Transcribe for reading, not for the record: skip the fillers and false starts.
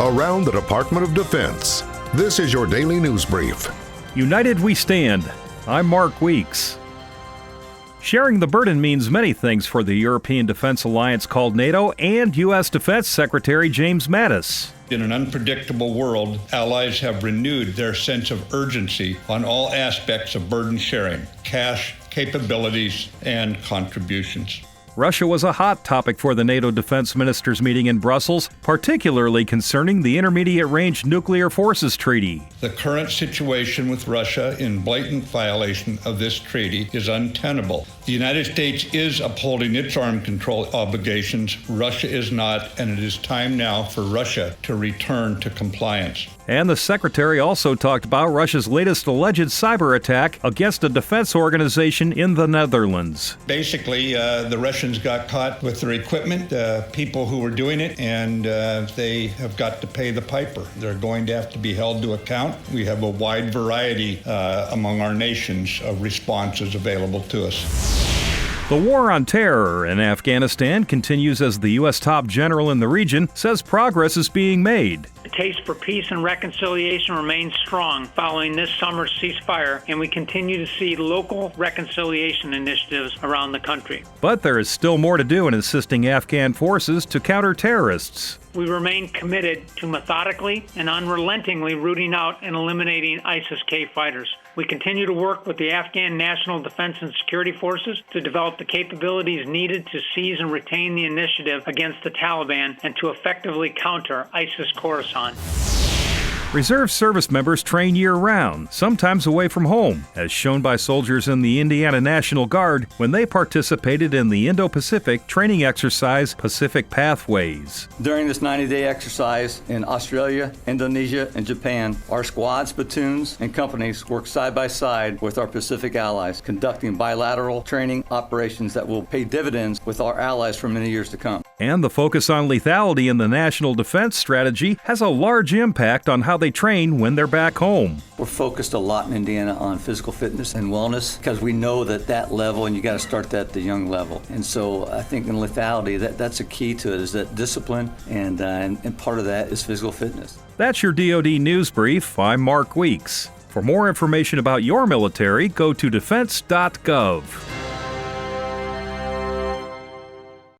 around the Department of Defense. This is your daily news brief. United we stand. I'm Mark Weeks. Sharing the burden means many things for the European defense alliance called NATO and U.S. Defense Secretary James Mattis. In an unpredictable world, allies have renewed their sense of urgency on all aspects of burden sharing, cash, capabilities, and contributions. Russia was a hot topic for the NATO defense ministers meeting in Brussels, particularly concerning the Intermediate-Range Nuclear Forces Treaty. The current situation with Russia in blatant violation of this treaty is untenable. The United States is upholding its arms control obligations. Russia is not, and it is time now for Russia to return to compliance. And the secretary also talked about Russia's latest alleged cyber attack against a defense organization in the Netherlands. Basically, the Russians got caught with their equipment, people who were doing it, and they have got to pay the piper. They're going to have to be held to account. We have a wide variety among our nations of responses available to us. The war on terror in Afghanistan continues as the U.S. top general in the region says progress is being made. The case for peace and reconciliation remains strong following this summer's ceasefire, and we continue to see local reconciliation initiatives around the country. But there is still more to do in assisting Afghan forces to counter terrorists. We remain committed to methodically and unrelentingly rooting out and eliminating ISIS-K fighters. We continue to work with the Afghan National Defense and Security Forces to develop the capabilities needed to seize and retain the initiative against the Taliban and to effectively counter ISIS-Khorasan. Reserve service members train year-round, sometimes away from home, as shown by soldiers in the Indiana National Guard when they participated in the Indo-Pacific training exercise Pacific Pathways. During this 90-day exercise in Australia, Indonesia, and Japan, our squads, platoons, and companies work side by side with our Pacific allies, conducting bilateral training operations that will pay dividends with our allies for many years to come. And the focus on lethality in the National Defense Strategy has a large impact on how they train when they're back home. We're focused a lot in Indiana on physical fitness and wellness because we know that level, and you got to start that at the young level. And so I think in lethality, that's a key to it, is that discipline, and part of that is physical fitness. That's your DoD News Brief. I'm Mark Weeks. For more information about your military, go to defense.gov.